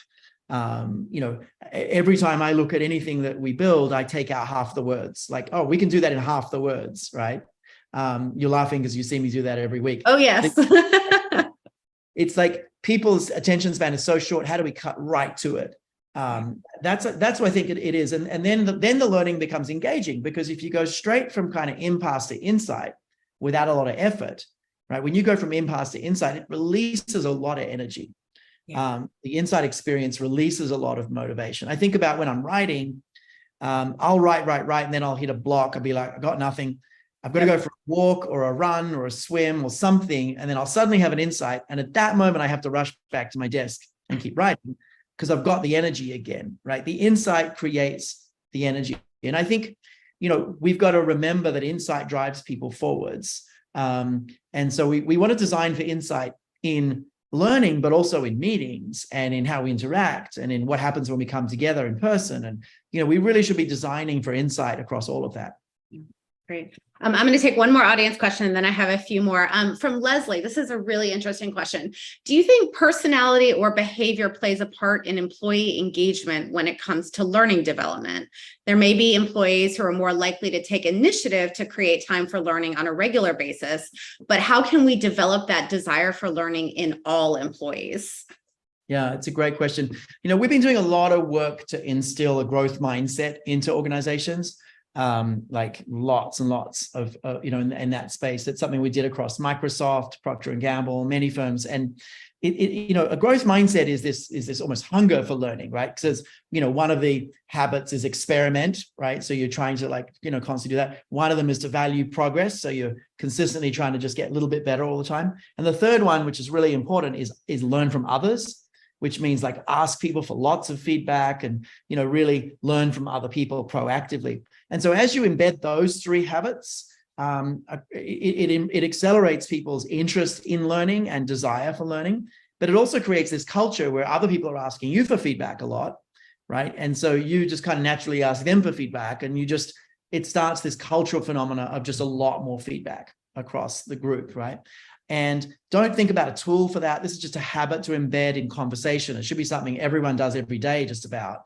Every time I look at anything that we build, I take out half the words. Like, oh, we can do that in half the words, right? You're laughing because you see me do that every week. Oh, yes. It's like people's attention span is so short. How do we cut right to it? That's what I think it is. And then the learning becomes engaging, because if you go straight from kind of impasse to insight without a lot of effort, right? When you go from impasse to insight, it releases a lot of energy. Yeah. The insight experience releases a lot of motivation. I think about when I'm writing, I'll write, and then I'll hit a block. I'll be like, I got nothing. I've got to go for a walk or a run or a swim or something. And then I'll suddenly have an insight. And at that moment, I have to rush back to my desk and keep writing, because I've got the energy again, right? The insight creates the energy. And I think, we've got to remember that insight drives people forwards. And so we want to design for insight in learning, but also in meetings and in how we interact and in what happens when we come together in person. And, we really should be designing for insight across all of that. Great. I'm going to take one more audience question, and then I have a few more. From Leslie, this is a really interesting question. Do you think personality or behavior plays a part in employee engagement when it comes to learning development? There may be employees who are more likely to take initiative to create time for learning on a regular basis, but how can we develop that desire for learning in all employees? Yeah, it's a great question. We've been doing a lot of work to instill a growth mindset into organizations. Like lots and lots of, in that space. That's something we did across Microsoft, Procter & Gamble, many firms. And a growth mindset is this almost hunger for learning, right? Because, one of the habits is experiment, right? So you're trying to constantly do that. One of them is to value progress. So you're consistently trying to just get a little bit better all the time. And the third one, which is really important, is learn from others, which means ask people for lots of feedback and, really learn from other people proactively. And so as you embed those three habits, it accelerates people's interest in learning and desire for learning, but it also creates this culture where other people are asking you for feedback a lot, right? And so you just kind of naturally ask them for feedback, and it starts this cultural phenomena of just a lot more feedback across the group, right? And don't think about a tool for that. This is just a habit to embed in conversation. It should be something everyone does every day, just about.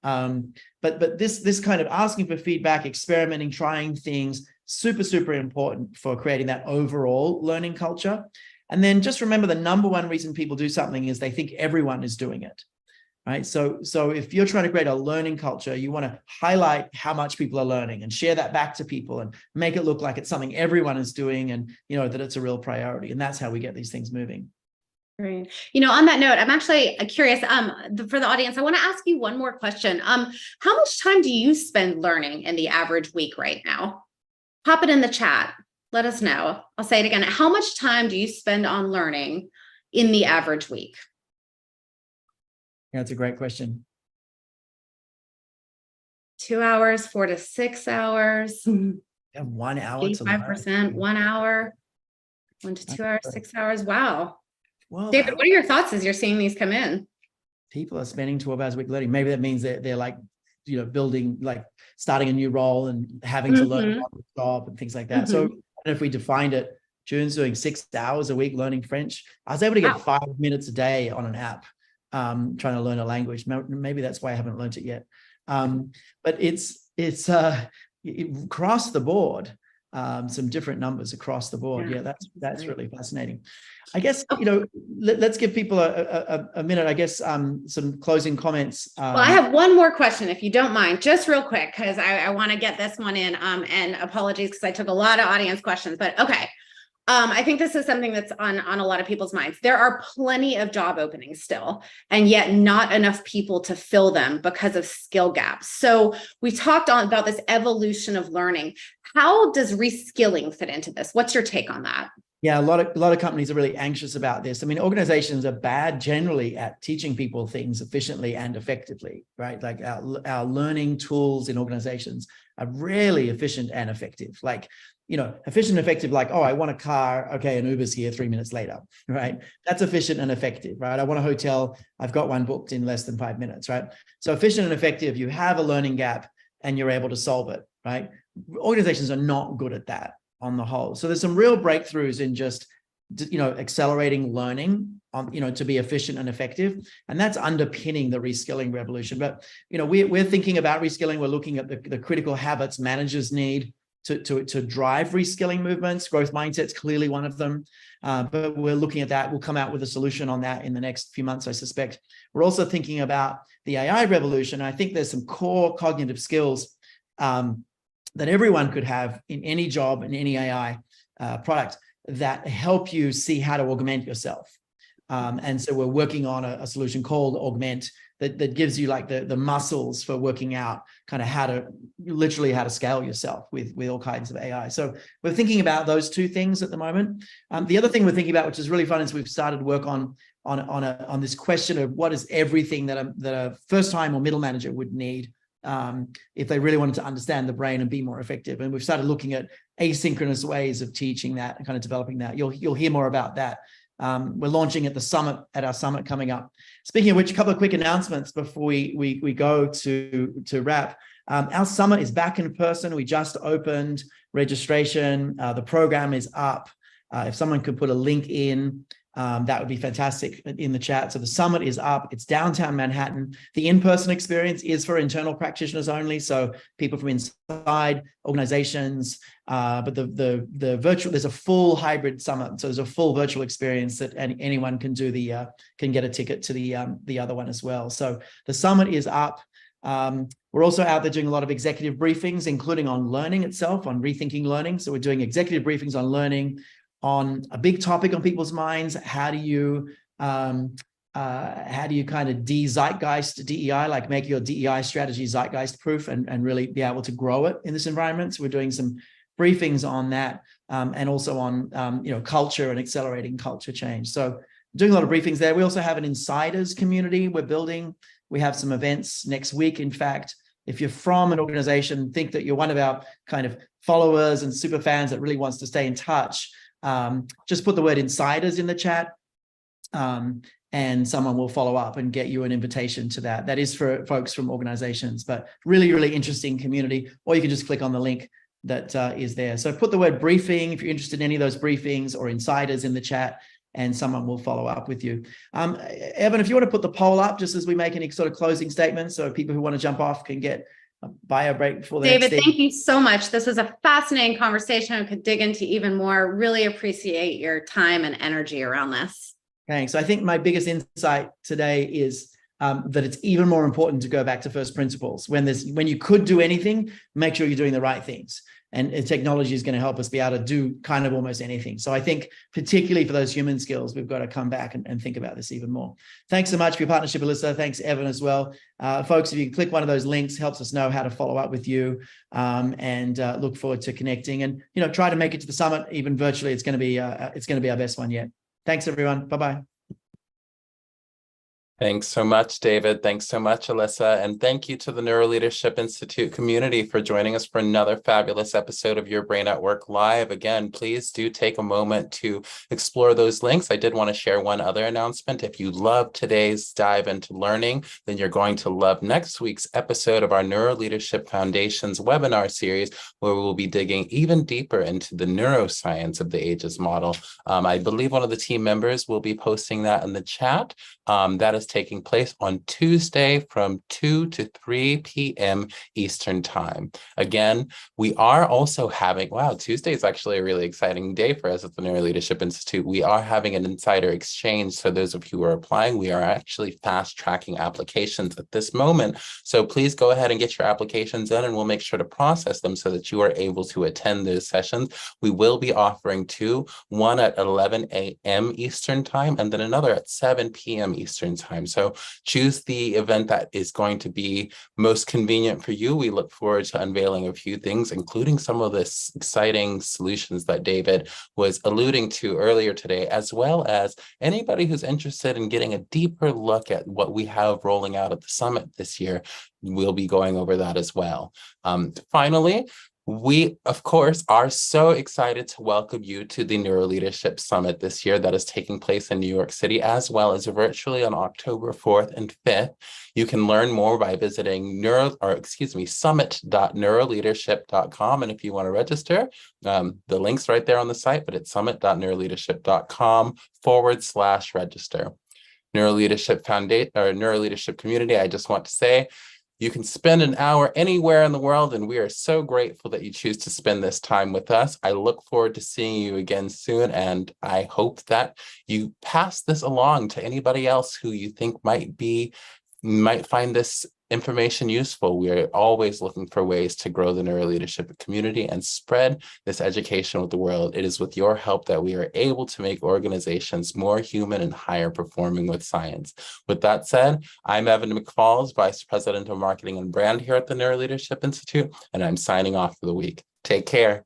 But this kind of asking for feedback, experimenting, trying things, super, super important for creating that overall learning culture. And then just remember, the number one reason people do something is they think everyone is doing it, right? So if you're trying to create a learning culture, you want to highlight how much people are learning and share that back to people and make it look like it's something everyone is doing, and that it's a real priority. And that's how we get these things moving. Great. On that note, I'm actually curious, for the audience, I want to ask you one more question. How much time do you spend learning in the average week right now? Pop it in the chat. Let us know. I'll say it again. How much time do you spend on learning in the average week? Yeah, that's a great question. 2 hours, 4 to 6 hours. Yeah, 1 hour. 85%, 1 hour, 1 to 2 hours, 6 hours. Wow. Well, David, what are your thoughts as you're seeing these come in? People are spending 12 hours a week learning. Maybe that means they're building, starting a new role and having to learn on the job and things like that. So I don't know if we defined it. June's doing 6 hours a week learning French. I was able to get 5 minutes a day on an app, trying to learn a language. Maybe that's why I haven't learned it yet. But it's across the board. Some different numbers across the board. Yeah, that's really fascinating. I guess, let's give people a minute, I guess, some closing comments. Well, I have one more question, if you don't mind, just real quick, because I want to get this one in, and apologies because I took a lot of audience questions, but okay. I think this is something that's on a lot of people's minds. There are plenty of job openings still, and yet not enough people to fill them because of skill gaps. So we talked about this evolution of learning. How does reskilling fit into this? What's your take on that? Yeah, a lot of companies are really anxious about this. I mean, organizations are bad generally at teaching people things efficiently and effectively, right? Like our learning tools in organizations are really efficient and effective. Efficient and effective, oh, I want a car. Okay, an Uber's here 3 minutes later, right? That's efficient and effective, right? I want a hotel. I've got one booked in less than 5 minutes, right? So efficient and effective, you have a learning gap and you're able to solve it, right? Organizations are not good at that. on the whole. So there's some real breakthroughs in just, accelerating learning on, to be efficient and effective. And that's underpinning the reskilling revolution. But, we're thinking about reskilling. We're looking at the critical habits managers need to drive reskilling movements. Growth mindset's clearly one of them. But we're looking at that. We'll come out with a solution on that in the next few months, I suspect. We're also thinking about the AI revolution. I think there's some core cognitive skills that everyone could have in any job, in any AI product, that help you see how to augment yourself. And so we're working on a solution called Augment that gives you like the muscles for working out kind of how to scale yourself with all kinds of AI. So we're thinking about those two things at the moment. The other thing we're thinking about, which is really fun, is we've started work on this question of what is everything that a first-time or middle manager would need if they really wanted to understand the brain and be more effective. And we've started looking at asynchronous ways of teaching that and kind of developing that. You'll hear more about that. We're launching at our summit coming up. Speaking of which, a couple of quick announcements before we go to wrap. Our summit is back in person. We just opened registration. The program is up. If someone could put a link in, that would be fantastic in the chat. So the summit is up. It's downtown Manhattan. The in-person experience is for internal practitioners only, so people from inside organizations. But the virtual, there's a full hybrid summit, so there's a full virtual experience that anyone can do can get a ticket to the other one as well. So the summit is up. We're also out there doing a lot of executive briefings, including on learning itself, on rethinking learning. So we're doing executive briefings on learning, on a big topic on people's minds. How do you kind of de-zeitgeist DEI, like make your DEI strategy zeitgeist proof and really be able to grow it in this environment? So we're doing some briefings on that, and also on culture and accelerating culture change. So doing a lot of briefings there. We also have an insiders community we're building. We have some events next week. In fact, if you're from an organization, think that you're one of our kind of followers and super fans that really wants to stay in touch, just put the word insiders in the chat, and someone will follow up and get you an invitation to that. That is for folks from organizations, but really, really interesting community. Or you can just click on the link that is there. So put the word briefing if you're interested in any of those briefings, or insiders in the chat, and someone will follow up with you. Evan, if you want to put the poll up just as we make any sort of closing statements, so people who want to jump off can get a bio break before the David, thank you so much. This was a fascinating conversation. I could dig into even more. Really appreciate your time and energy around this. Thanks. I think my biggest insight today is that it's even more important to go back to first principles. When you could do anything, make sure you're doing the right things. And technology is going to help us be able to do kind of almost anything. So I think particularly for those human skills, we've got to come back and think about this even more. Thanks so much for your partnership, Alyssa. Thanks, Evan, as well. Folks, if you can click one of those links, helps us know how to follow up with you, and look forward to connecting. And try to make it to the summit, even virtually. It's going to be our best one yet. Thanks, everyone. Bye-bye. Thanks so much, David. Thanks so much, Alyssa. And thank you to the Neuroleadership Institute community for joining us for another fabulous episode of Your Brain at Work Live. Again, please do take a moment to explore those links. I did want to share one other announcement. If you love today's dive into learning, then you're going to love next week's episode of our Neuroleadership Foundations webinar series, where we will be digging even deeper into the neuroscience of the AGES model. I believe one of the team members will be posting that in the chat. That is taking place on Tuesday from 2 to 3 p.m. Eastern Time. Again, we are also having, Tuesday is actually a really exciting day for us at the Neuroleadership Institute. We are having an insider exchange. So those of you who are applying, we are actually fast tracking applications at this moment. So please go ahead and get your applications in, and we'll make sure to process them so that you are able to attend those sessions. We will be offering two, one at 11 a.m. Eastern Time, and then another at 7 p.m. Eastern Time. So choose the event that is going to be most convenient for you. We look forward to unveiling a few things, including some of the exciting solutions that David was alluding to earlier today, as well as anybody who's interested in getting a deeper look at what we have rolling out at the summit this year. We'll be going over that as well. Finally, We, of course, are so excited to welcome you to the Neuroleadership Summit this year that is taking place in New York City, as well as virtually on October 4th and 5th. You can learn more by visiting summit.neuroleadership.com. And if you want to register, the link's right there on the site, but it's summit.neuroleadership.com/register. Neuroleadership community, I just want to say, you can spend an hour anywhere in the world, and we are so grateful that you choose to spend this time with us. I look forward to seeing you again soon, and I hope that you pass this along to anybody else who you think might find this information useful. We are always looking for ways to grow the neuroleadership community and spread this education with the world. It is with your help that we are able to make organizations more human and higher performing with science. With that said, I'm Evan McFalls, Vice President of Marketing and Brand here at the Neuroleadership Institute, and I'm signing off for the week. Take care.